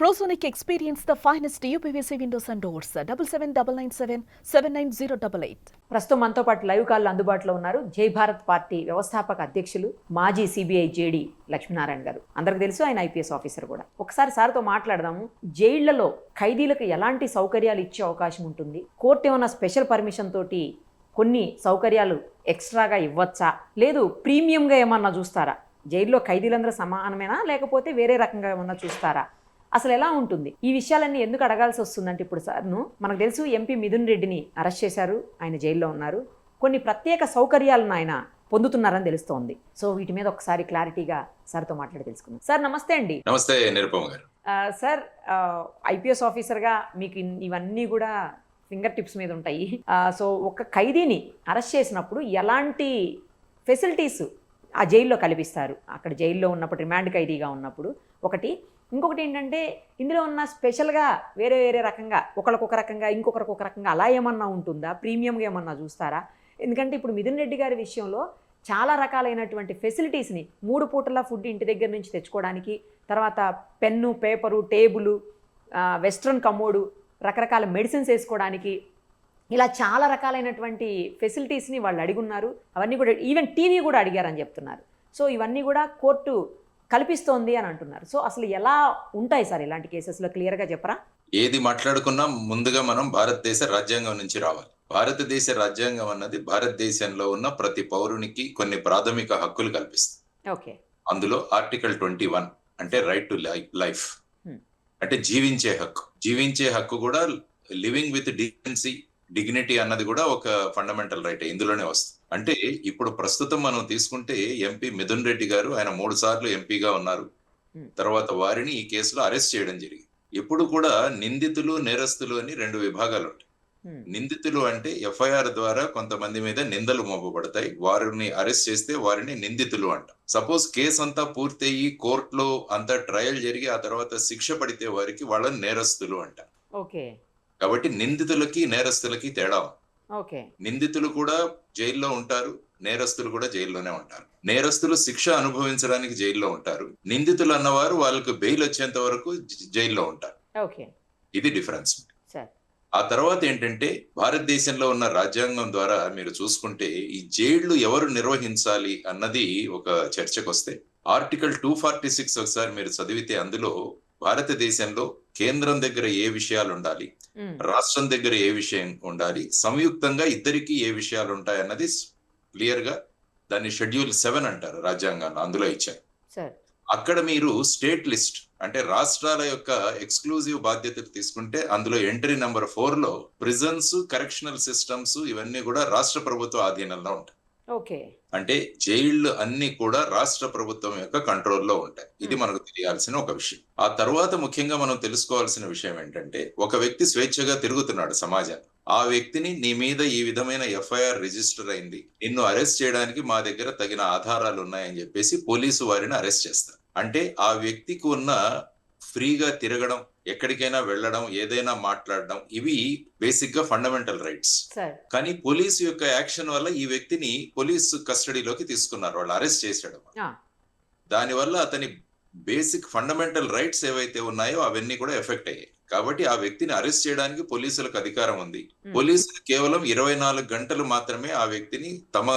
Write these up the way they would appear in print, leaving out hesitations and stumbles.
Prosonic experience the finest UPVC windows and doors. 7799779088. ప్రస్తుతం మనతో పాటు లైవ్ కాల్ అందుబాటులో ఉన్నారు జై భారత్ పార్టీ వ్యవస్థాపక అధ్యక్షులు మాజీ సిబిఐ జేడి లక్ష్మీనారాయణ గారు. అందరికి తెలుసు, ఆయన ఐపీఎస్ ఆఫీసర్ కూడా. ఒకసారి సార్తో మాట్లాడదాము. జైళ్లలో ఖైదీలకు ఎలాంటి సౌకర్యాలు ఇచ్చే అవకాశం ఉంటుంది? కోర్టు ఏమన్నా స్పెషల్ పర్మిషన్ తోటి కొన్ని సౌకర్యాలు ఎక్స్ట్రాగా ఇవ్వచ్చా, లేదు ప్రీమియంగా ఏమన్నా చూస్తారా? జైల్లో ఖైదీలందరూ సమానమేనా, లేకపోతే వేరే రకంగా ఏమన్నా చూస్తారా? అసలు ఎలా ఉంటుంది? ఈ విషయాలన్నీ ఎందుకు అడగాల్సి వస్తుందంటే, ఇప్పుడు సార్ను మనకు తెలుసు ఎంపీ మిథున్ రెడ్డిని అరెస్ట్ చేశారు, ఆయన జైల్లో ఉన్నారు. కొన్ని ప్రత్యేక సౌకర్యాలను ఆయన పొందుతున్నారని తెలుస్తోంది. సో వీటి మీద ఒకసారి క్లారిటీగా సార్తో మాట్లాడి తెలుసుకుందాం. సార్ నమస్తే అండి. నమస్తే నిరుపమ గారు. సార్, ఐపీఎస్ ఆఫీసర్గా మీకు ఇవన్నీ కూడా ఫింగర్ టిప్స్ మీద ఉంటాయి. సో ఒక ఖైదీని అరెస్ట్ చేసినప్పుడు ఎలాంటి ఫెసిలిటీస్ ఆ జైల్లో కల్పిస్తారు? అక్కడ జైల్లో ఉన్నప్పుడు, రిమాండ్ ఖైదీగా ఉన్నప్పుడు ఒకటి. ఇంకొకటి ఏంటంటే, ఇందులో ఉన్న స్పెషల్గా వేరే వేరే రకంగా, ఒకరికొక రకంగా ఇంకొకరికి ఒక రకంగా అలా ఏమన్నా ఉంటుందా? ప్రీమియంగా ఏమన్నా చూస్తారా? ఎందుకంటే ఇప్పుడు మిథున్ రెడ్డి గారి విషయంలో చాలా రకాలైనటువంటి ఫెసిలిటీస్ని, 3 పూటల ఫుడ్ ఇంటి దగ్గర నుంచి తెచ్చుకోవడానికి, తర్వాత pen, paper, table, western commode, రకరకాల మెడిసిన్స్ వేసుకోవడానికి, ఇలా చాలా రకాలైనటువంటి ఫెసిలిటీస్ని వాళ్ళు అడిగున్నారు. అవన్నీ కూడా, ఈవెన్ టీవీ కూడా అడిగారని చెప్తున్నారు. సో ఇవన్నీ కూడా కోర్టు కల్పిస్తోంది అని అంటున్నారు. సో అసలు ఎలా ఉంటాయి సార్ ఇలాంటి కేసెస్లో? క్లియర్గా చెప్పరా? ఏది మాట్లాడుకున్నా ముందుగా మనం భారతదేశ రాజ్యాంగం నుంచి రావాలి. భారతదేశ రాజ్యాంగం అన్నది భారతదేశంలో ఉన్న ప్రతి పౌరునికి కొన్ని ప్రాథమిక హక్కులు కల్పిస్తుంది. ఓకే. అందులో ఆర్టికల్ 21 అంటే రైట్ టు లైఫ్, అంటే జీవించే హక్కు. జీవించే హక్కు కూడా లివింగ్ విత్ డిగ్నిటీ అన్నది కూడా ఒక ఫండమెంటల్ రైట్ ఇందులోనే వస్తుంది. అంటే ఇప్పుడు ప్రస్తుతం మనం తీసుకుంటే ఎంపీ మిథున్ రెడ్డి గారు, ఆయన 3 సార్లు ఎంపీగా ఉన్నారు. తర్వాత వారిని ఈ కేసులో అరెస్ట్ చేయడం జరిగింది. ఎప్పుడు కూడా నిందితులు, నేరస్తులు అని 2 విభాగాలు ఉంటాయి. నిందితులు అంటే ఎఫ్ఐఆర్ ద్వారా కొంతమంది మీద నిందలు మోపబడతాయి, వారిని అరెస్ట్ చేస్తే వారిని నిందితులు అంటాం. సపోజ్ కేసు అంతా పూర్తయి కోర్టులో అంతా ట్రయల్ జరిగి ఆ తర్వాత శిక్ష పడితే వారికి వాళ్ళని నేరస్తులు అంటాం. ఓకే. కాబట్టి నిందితులకి నేరస్తులకి తేడా. ఓకే. నిందితులు కూడా జైల్లో ఉంటారు, నేరస్తులు కూడా జైల్లోనే ఉంటారు. నేరస్తులు శిక్ష అనుభవించడానికి జైల్లో ఉంటారు, నిందితులు అన్నవారు వాళ్ళకు బెయిల్ వచ్చేంత వరకు జైల్లో ఉంటారు. ఓకే. ఇది డిఫరెన్స్. ఆ తర్వాత ఏంటంటే, భారతదేశంలో ఉన్న రాజ్యాంగం ద్వారా మీరు చూసుకుంటే ఈ జైళ్లు ఎవరు నిర్వహించాలి అన్నది ఒక చర్చకు వస్తే, ఆర్టికల్ 246 ఒకసారి మీరు చదివితే అందులో భారతదేశంలో కేంద్రం దగ్గర ఏ విషయాలు ఉండాలి, రాష్ట్రం దగ్గర ఏ విషయం ఉండాలి, సంయుక్తంగా ఇద్దరికి ఏ విషయాలు ఉంటాయి అన్నది క్లియర్ గా దాన్ని షెడ్యూల్ 7 అంటారు రాజ్యాంగాన్ని, అందులో ఇచ్చారు. అక్కడ మీరు స్టేట్ లిస్ట్ అంటే రాష్ట్రాల యొక్క ఎక్స్క్లూజివ్ బాధ్యతలు తీసుకుంటే అందులో ఎంట్రీ నెంబర్ 4 లో ప్రిజన్స్, కరెక్షనల్ సిస్టమ్స్ ఇవన్నీ కూడా రాష్ట్ర ప్రభుత్వ ఆధీనంలో ఉంటాయి. ఓకే. అంటే జైళ్లు అన్ని కూడా రాష్ట్ర ప్రభుత్వం యొక్క కంట్రోల్లో ఉంటాయి. ఇది మనకు తెలియాల్సిన ఒక విషయం. ఆ తర్వాత ముఖ్యంగా మనం తెలుసుకోవాల్సిన విషయం ఏంటంటే, ఒక వ్యక్తి స్వేచ్ఛగా తిరుగుతున్నాడు సమాజంలో, ఆ వ్యక్తిని నీ మీద ఈ విధమైన ఎఫ్ఐఆర్ రిజిస్టర్ అయింది, నిన్ను అరెస్ట్ చేయడానికి మా దగ్గర తగిన ఆధారాలు ఉన్నాయని చెప్పేసి పోలీసు వారిని అరెస్ట్ చేస్తారు. అంటే ఆ వ్యక్తికి ఉన్న ఫ్రీగా తిరగడం, ఎక్కడికైనా వెళ్ళడం, ఏదైనా మాట్లాడడం, ఇవి బేసిక్ గా ఫండమెంటల్ రైట్స్. కానీ పోలీసు యొక్క యాక్షన్ వల్ల ఈ వ్యక్తిని పోలీసు కస్టడీలోకి తీసుకున్నారు, వాళ్ళు అరెస్ట్ చేసేయడం. దానివల్ల అతని బేసిక్ ఫండమెంటల్ రైట్స్ ఏవైతే ఉన్నాయో అవన్నీ కూడా ఎఫెక్ట్ అయ్యాయి. కాబట్టి ఆ వ్యక్తిని అరెస్ట్ చేయడానికి పోలీసులకు అధికారం ఉంది. పోలీసులు కేవలం 24 గంటలు మాత్రమే ఆ వ్యక్తిని తమ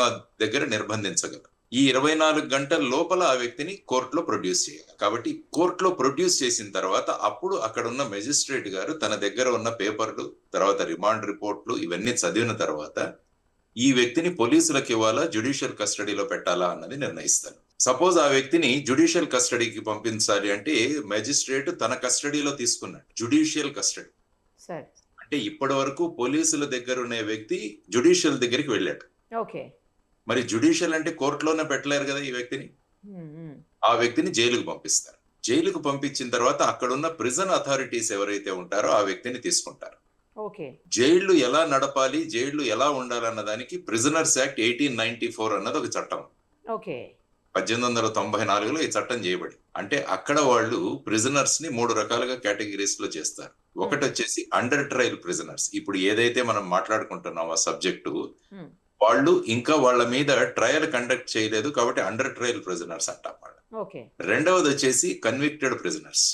దగ్గర నిర్బంధించగలరు. ఈ 24 గంటల లోపల ఆ వ్యక్తిని కోర్టులో ప్రొడ్యూస్ చేయాలి. కాబట్టి కోర్టులో ప్రొడ్యూస్ చేసిన తర్వాత అప్పుడు అక్కడ ఉన్న మెజిస్ట్రేట్ గారు తన దగ్గర ఉన్న పేపర్లు, తర్వాత రిమాండ్ రిపోర్ట్లు ఇవన్నీ చదివిన తర్వాత ఈ వ్యక్తిని పోలీసులకు ఇవ్వాలా, జ్యుడిషియల్ కస్టడీలో పెట్టాలా అన్నది నిర్ణయిస్తారు. సపోజ్ ఆ వ్యక్తిని జ్యుడిషియల్ కస్టడీకి పంపించాలి అంటే మెజిస్ట్రేట్ తన కస్టడీలో తీసుకున్నాడు, జ్యుడిషియల్ కస్టడీ. అంటే ఇప్పటి వరకు పోలీసుల దగ్గర ఉన్న వ్యక్తి జ్యుడిషియల్ దగ్గరికి వెళ్ళాడు. మరి జ్యుడిషియల్ అంటే కోర్టులోనే పెట్టలేరు కదా ఈ వ్యక్తిని. ఆ వ్యక్తిని జైలుకు పంపిస్తారు. జైలుకు పంపించిన తర్వాత అక్కడున్న ప్రిజన్ అథారిటీస్ ఎవరైతే ఉంటారో ఆ వ్యక్తిని తీసుకుంటారు. జైళ్లు ఎలా నడపాలి, జైళ్లు ఎలా ఉండాలన్న దానికి ప్రిజనర్స్ యాక్ట్ 1894 అన్నది ఒక చట్టం. 1894లో ఈ చట్టం చేయబడి, అంటే అక్కడ వాళ్ళు ప్రిజనర్స్ ని 3 రకాలుగా కేటగిరీస్ లో చేస్తారు. ఒకటి వచ్చేసి అండర్ ట్రయల్ ప్రిజనర్స్. ఇప్పుడు ఏదైతే మనం మాట్లాడుకుంటున్నాం ఆ సబ్జెక్టు, వాళ్ళు ఇంకా వాళ్ళ మీద ట్రయల్ కండక్ట్ చేయలేదు కాబట్టి అండర్ ట్రయల్ ప్రిజనర్స్ అంటాం వాళ్ళు. రెండవది వచ్చేసి కన్విక్టెడ్ ప్రిజనర్స్.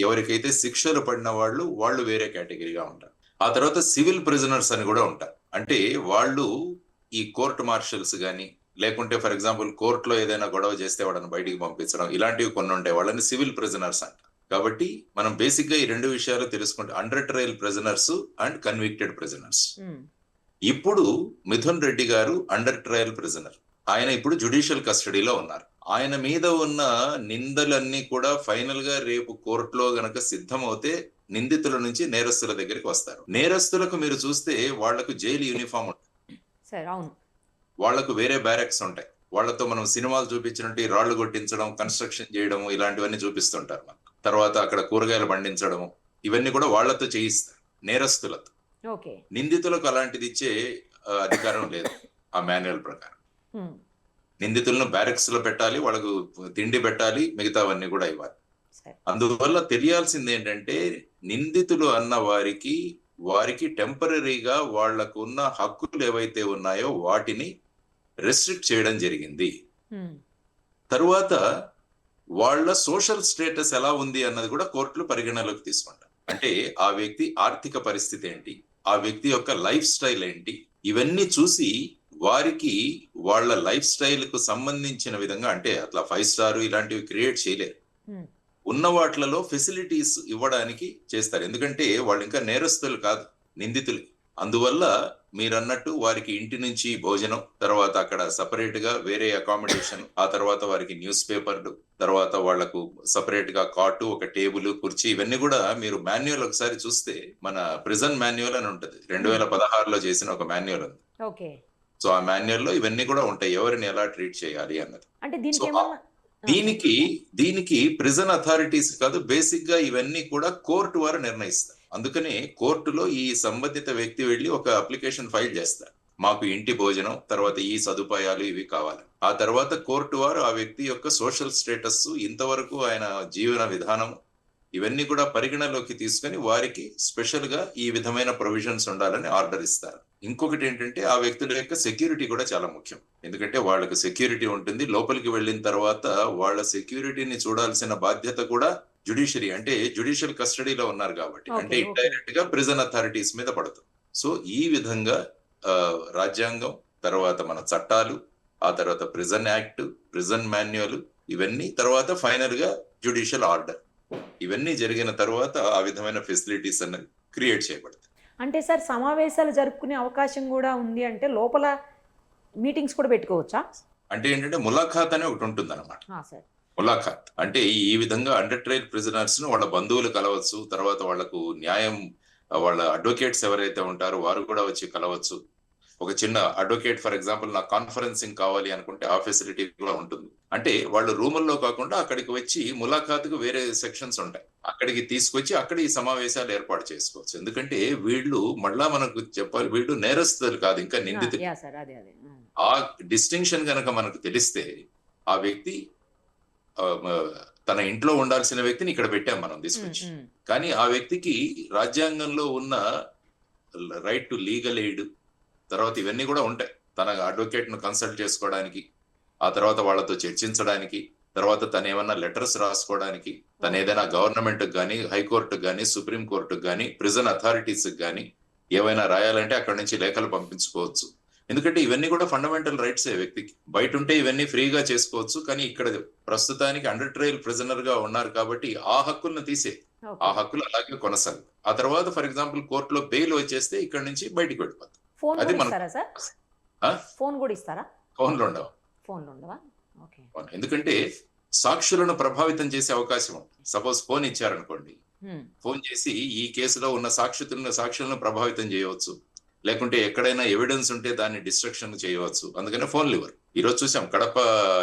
ఎవరికైతే శిక్షలు పడిన వాళ్ళు వేరే కేటగిరీగా ఉంటారు. ఆ తర్వాత సివిల్ ప్రిజనర్స్ అని కూడా ఉంటారు. అంటే వాళ్ళు ఈ కోర్ట్ మార్షల్స్ గాని, లేకుంటే ఫర్ ఎగ్జాంపుల్ కోర్టులో ఏదైనా గొడవ చేస్తే వాళ్ళని బయటికి పంపించడం, ఇలాంటివి కొన్ని ఉంటాయి. వాళ్ళని సివిల్ ప్రిజనర్స్ అంటారు. కాబట్టి మనం బేసిక్ గా ఈ రెండు విషయాలు తెలుసుకుంటే under trial prisoners and convicted prisoners. ఇప్పుడు మిథున్ రెడ్డి గారు అండర్ ట్రయల్ ప్రిజనర్. ఆయన ఇప్పుడు జ్యుడిషియల్ కస్టడీలో ఉన్నారు. ఆయన మీద ఉన్న నిందలన్నీ కూడా ఫైనల్ గా రేపు కోర్టులో గనక సిద్ధమవుతే నిందితుల నుంచి నేరస్తుల దగ్గరికి వస్తారు. నేరస్తులకు మీరు చూస్తే వాళ్లకు జైలు యూనిఫామ్ ఉంటుంది, అవును, వాళ్లకు వేరే బ్యారెక్స్ ఉంటాయి. వాళ్లతో మనం సినిమాలు చూపించినట్టు రాళ్లు కొట్టించడం, కన్స్ట్రక్షన్ చేయడం, ఇలాంటివన్నీ చూపిస్తుంటారు మనకు. తర్వాత అక్కడ కూరగాయలు పండించడం, ఇవన్నీ కూడా వాళ్లతో చేయిస్తారు నేరస్తులతో. నిందితులకు అలాంటిది ఇచ్చే అధికారం లేదు ఆ మాన్యువల్ ప్రకారం. నిందితులను బ్యారెక్స్ లో పెట్టాలి, వాళ్ళకు తిండి పెట్టాలి, మిగతావన్నీ కూడా ఇవ్వాలి. అందువల్ల తెలియాల్సింది ఏంటంటే నిందితులు అన్న వారికి టెంపరీగా వాళ్లకు ఉన్న హక్కులు ఏవైతే ఉన్నాయో వాటిని రెస్ట్రిక్ట్ చేయడం జరిగింది. తరువాత వాళ్ళ సోషల్ స్టేటస్ ఎలా ఉంది అన్నది కూడా కోర్టులు పరిగణలోకి తీసుకుంటారు. అంటే ఆ వ్యక్తి ఆర్థిక పరిస్థితి ఏంటి, ఆ వ్యక్తి యొక్క లైఫ్ స్టైల్ ఏంటి, ఇవన్నీ చూసి వారికి వాళ్ళ లైఫ్ స్టైల్ కు సంబంధించిన విధంగా, అంటే అట్లా 5 స్టార్ ఇలాంటివి క్రియేట్ చేయలేరు, ఉన్న వాటిలలో ఫెసిలిటీస్ ఇవ్వడానికి చేస్తారు. ఎందుకంటే వాళ్ళు ఇంకా నేరస్తులు కాదు, నిందితులు. అందువల్ల మీరన్నట్టు వారికి ఇంటి నుంచి భోజనం, తర్వాత అక్కడ సపరేట్ గా వేరే అకామిడేషన్, ఆ తర్వాత వారికి న్యూస్ పేపర్లు, తర్వాత వాళ్లకు సపరేట్ గా కాటు, ఒక టేబుల్, కుర్చీ, ఇవన్నీ కూడా మీరు మాన్యువల్ ఒకసారి చూస్తే, మన ప్రిజన్ మాన్యువల్ అని ఉంటది, 2016లో చేసిన ఒక మాన్యువల్ ఉంది. సో ఆ మాన్యువల్ లో ఇవన్నీ కూడా ఉంటాయి, ఎవరిని ఎలా ట్రీట్ చేయాలి అన్నది. దీనికి ప్రిజన్ అథారిటీస్ కాదు, బేసిక్ గా ఇవన్నీ కూడా కోర్టు వారు నిర్ణయిస్తారు. అందుకనే కోర్టులో ఈ సంబంధిత వ్యక్తి వెళ్లి ఒక అప్లికేషన్ ఫైల్ చేస్తారు, మాకు ఇంటి భోజనం, తర్వాత ఈ సదుపాయాలు ఇవి కావాలి. ఆ తర్వాత కోర్టు వారు ఆ వ్యక్తి యొక్క సోషల్ స్టేటస్, ఇంతవరకు ఆయన జీవన విధానం, ఇవన్నీ కూడా పరిగణలోకి తీసుకుని వారికి స్పెషల్ గా ఈ విధమైన ప్రొవిజన్స్ ఉండాలని ఆర్డర్ ఇస్తారు. ఇంకొకటి ఏంటంటే ఆ వ్యక్తుల యొక్క సెక్యూరిటీ కూడా చాలా ముఖ్యం. ఎందుకంటే వాళ్ళకి సెక్యూరిటీ ఉంటుంది, లోపలికి వెళ్ళిన తర్వాత వాళ్ళ సెక్యూరిటీని చూడాల్సిన బాధ్యత కూడా జ్యుడిషియరీ, అంటే జ్యుడిషియల్ కస్టడీలో ఉన్నారు కాబట్టి, అంటే ఇండైరెక్ట్ గా ప్రిజన్ అథారిటీస్ మీద పడుతుంది. సో ఈ విధంగా రాజ్యాంగం, తర్వాత మన చట్టాలు, ఆ తర్వాత ప్రిజన్ యాక్ట్, ప్రిజన్ మాన్యువల్, ఇవన్నీ తర్వాత ఫైనల్ గా జ్యుడిషియల్ ఆర్డర్, ఇవన్నీ జరిగిన తర్వాత ఆ విధమైన ఫెసిలిటీస్ అన్నది క్రియేట్ చేయబడతాయి. అంటే సార్ సమావేశాలు జరుపుకునే అవకాశం కూడా ఉంది, అంటే లోపల మీటింగ్స్ కూడా పెట్టుకోవచ్చా? అంటే ఏంటంటే ములాఖాత్ అనే ఒకటి ఉంటుంది అనమాట. ములాఖాత్ అంటే ఈ విధంగా అండర్ ట్రయల్ ప్రిజనర్స్ ను వాళ్ళ బంధువులు కలవచ్చు, తర్వాత వాళ్లకు న్యాయం, వాళ్ళ అడ్వకేట్స్ ఎవరైతే ఉంటారో వారు కూడా వచ్చి కలవచ్చు. ఒక చిన్న అడ్వకేట్ ఫర్ ఎగ్జాంపుల్ నాకు కాన్ఫరెన్సింగ్ కావాలి అనుకుంటే ఆ ఫెసిలిటీ కూడా ఉంటుంది. అంటే వాళ్ళు రూముల్లో కాకుండా అక్కడికి వచ్చి ములాఖాతుకు వేరే సెక్షన్స్ ఉంటాయి, అక్కడికి తీసుకొచ్చి అక్కడ ఈ సమావేశాలు ఏర్పాటు చేసుకోవచ్చు. ఎందుకంటే వీళ్ళు మళ్ళా మనకు చెప్పాలి, వీళ్ళు నేరస్తులు కాదు, ఇంకా నిందితులు. ఆ డిస్టింక్షన్ గనక మనకు తెలిస్తే ఆ వ్యక్తి తన ఇంట్లో ఉండాల్సిన వ్యక్తిని ఇక్కడ పెట్టాం మనం తీసుకొచ్చి, కానీ ఆ వ్యక్తికి రాజ్యాంగంలో ఉన్న రైట్ టు లీగల్ ఎయిడ్, తర్వాత ఇవన్నీ కూడా ఉంటాయి. తన అడ్వకేట్ ను కన్సల్ట్ చేసుకోవడానికి, ఆ తర్వాత వాళ్ళతో చర్చించడానికి, తర్వాత తను ఏమన్నా లెటర్స్ రాసుకోవడానికి, తను ఏదైనా గవర్నమెంట్ కానీ, హైకోర్టుకు కానీ, సుప్రీం కోర్టుకు కానీ, ప్రిజన్ అథారిటీస్ కానీ ఏవైనా రాయాలంటే అక్కడ నుంచి లేఖలు పంపించుకోవచ్చు. ఎందుకంటే ఇవన్నీ కూడా ఫండమెంటల్ రైట్స్ వ్యక్తికి. బయట ఉంటే ఇవన్నీ ఫ్రీగా చేసుకోవచ్చు, కానీ ఇక్కడ ప్రస్తుతానికి అండర్ ట్రయల్ ప్రిజనర్ గా ఉన్నారు కాబట్టి ఆ హక్కులను తీసే, ఆ హక్కులు అలాగే కొనసాగు. ఆ తర్వాత ఫర్ ఎగ్జాంపుల్ కోర్టులో బెయిల్ వచ్చేస్తే ఇక్కడ నుంచి బయటికి వెళ్ళిపోతుంది. అది ఫోన్లో ఉండవా? ఎందుకంటే సాక్షులను ప్రభావితం చేసే అవకాశం ఉంది. సపోజ్ ఫోన్ ఇచ్చారనుకోండి, ఫోన్ చేసి ఈ కేసులో ఉన్న సాక్షులను ప్రభావితం చేయవచ్చు, లేకుంటే ఎక్కడైనా ఎవిడెన్స్ ఉంటే దాన్ని డిస్ట్రక్షన్ చేయవచ్చు. అందుకనే ఫోన్లు ఇవ్వరు. ఈ రోజు చూసాం కడప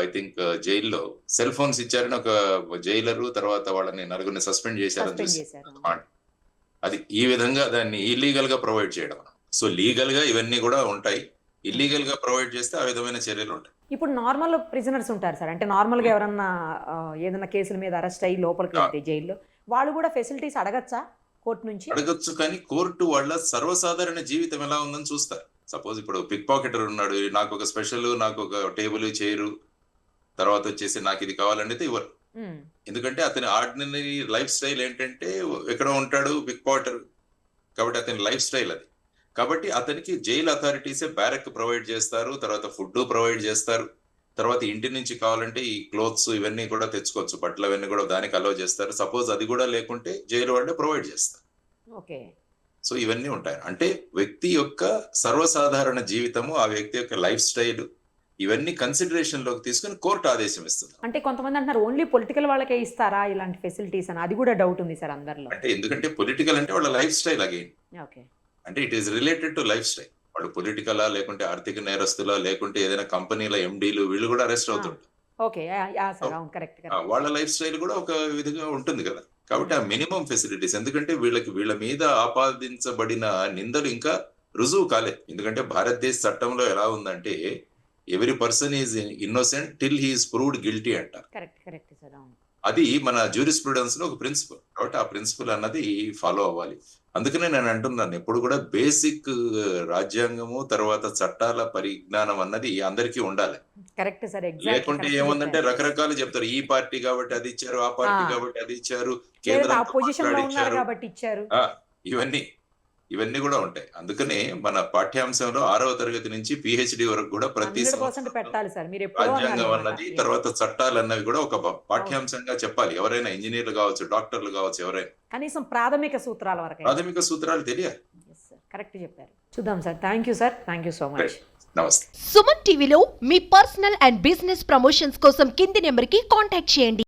ఐ థింక్ జైల్లో సెల్ ఫోన్స్ ఇచ్చారని ఒక జైలరు, తర్వాత వాళ్ళని 4 సస్పెండ్ చేశారని చూసి, అది ఈ విధంగా దాన్ని ఇల్లీగల్ గా ప్రొవైడ్ చేయడం. సో లీగల్ గా ఇవన్నీ కూడా ఉంటాయి, ఇల్లీగల్ గా ప్రొవైడ్ చేస్తే ఆ విధమైన చర్యలు ఉంటాయి. ఇప్పుడు నార్మల్ ప్రిజనర్స్ ఉంటారు సార్, అంటే నార్మల్ గా ఎవరన్నా ఏదైనా కేసుల మీద అరెస్ట్ అయ్యి లోపలికి వెళ్తే జైల్లో, వాళ్ళు కూడా ఫెసిలిటీస్ అడగచ్చా కోర్టు నుంచి? అడగచ్చు, కానీ కోర్టు వాళ్ళ సర్వసాధారణ జీవితం ఎలా ఉందని చూస్తారు. సపోజ్ ఇప్పుడు పిక్ పాకెటర్ ఉన్నాడు, నాకు ఒక స్పెషల్, నాకు ఒక టేబుల్, చైరు, తర్వాత వచ్చేసి నాకు ఇది కావాలంటే ఇవ్వరు. ఎందుకంటే అతని ఆర్డినరీ లైఫ్ స్టైల్ ఏంటంటే ఎక్కడ ఉంటాడు, పిక్ పాటర్, కాబట్టి అతని లైఫ్ స్టైల్ అది. కాబట్టి అతనికి జైలు అథారిటీసే బ్యారక్ ప్రొవైడ్ చేస్తారు, తర్వాత ఫుడ్ ప్రొవైడ్ చేస్తారు, తర్వాత ఇంటి నుంచి కావాలంటే ఈ క్లోత్స్ ఇవన్నీ కూడా తెచ్చుకోవచ్చు, బట్టలు అవన్నీ కూడా దానికి అలౌ చేస్తారు. సపోజ్ అది కూడా లేకుంటే జైలు వాళ్ళే ప్రొవైడ్ చేస్తారు. ఓకే. సో ఇవన్నీ ఉంటాయి. అంటే వ్యక్తి యొక్క సర్వసాధారణ జీవితము, ఆ వ్యక్తి యొక్క లైఫ్ స్టైల్, ఇవన్నీ కన్సిడరేషన్ లోకి తీసుకుని కోర్టు ఆదేశం ఇస్తుంది. అంటే కొంతమంది అంటున్నారు ఓన్లీ పొలిటికల్ వాళ్ళకే ఇస్తారా ఇలాంటి ఫెసిలిటీస్ అని, అది కూడా డౌట్ ఉంది సార్ అందరిలో. అంటే ఎందుకంటే పొలిటికల్ అంటే వాళ్ళ లైఫ్ స్టైల్ అగైన్, ఓకే. అంటే it is related to life style. వాళ్ళు పొలిటికలా, లేకుంటే ఆర్థిక నేరస్తులా, లేకుంటే ఏదైనా కంపెనీల ఎండీలు, వీళ్ళు కూడా అరెస్ట్ అవుతుంటారు. ఓకే. సార్ అవును, కరెక్ట్. వాళ్ళ లైఫ్ స్టైల్ కూడా ఒక విధంగా ఉంటుంది కదా. కాబట్టి ఆ మినిమం ఫెసిలిటీస్, ఎందుకంటే వీళ్ళ మీద ఆపాదించబడిన నిందలు ఇంకా రుజువు కాలేదు. ఎందుకంటే భారతదేశ చట్టంలో ఎలా ఉందంటే every person is innocent till he is proved guilty అంటారు. కరెక్ట్ సార్, అవును. అది మన జ్యూరిస్ప్రుడెన్స్ లో ఒక ప్రిన్సిపల్. కాబట్టి ఆ ప్రిన్సిపల్ అన్నది ఫాలో అవ్వాలి. అందుకనే నేను అంటున్నాను, ఎప్పుడు కూడా బేసిక్ రాజ్యాంగము తర్వాత చట్టాల పరిజ్ఞానం అన్నది అందరికీ ఉండాలి. కరెక్ట్ సార్, లేకుంటే ఏముందంటే రకరకాలు చెప్తారు, ఈ పార్టీ కాబట్టి అది ఇచ్చారు, ఆ పార్టీ కాబట్టి అది ఇచ్చారు, కేంద్రం అపోజిషన్ లో ఉన్నారు కాబట్టి ఇచ్చారు, ఇవన్నీ కూడా ఉంటాయి. అందుకనే మన పాఠ్యాంశంలో 6వ తరగతి నుంచి PhD వరకు కూడా ప్రతి 100% పెట్టాలి సార్. మీరు రాజ్యాంగం అన్నది, తర్వాత చట్టాలు అన్నవి కూడా ఒక పాఠ్యాంశంగా చెప్పాలి. ఎవరైనా ఇంజనీర్లు కావచ్చు, డాక్టర్లు కావచ్చు, ఎవరైనా కనీసం ప్రాథమిక సూత్రాల వరకు, ప్రాథమిక సూత్రాలు తెలియాలి. కరెక్ట్ చెప్పారు. చూద్దాం sir. Thank you sir, thank you so much. నమస్తే. సుమన్ టీవీలో మీ పర్సనల్ అండ్ బిజినెస్ ప్రమోషన్స్ కోసం కింది నెంబర్కి కాంటాక్ట్ చేయండి.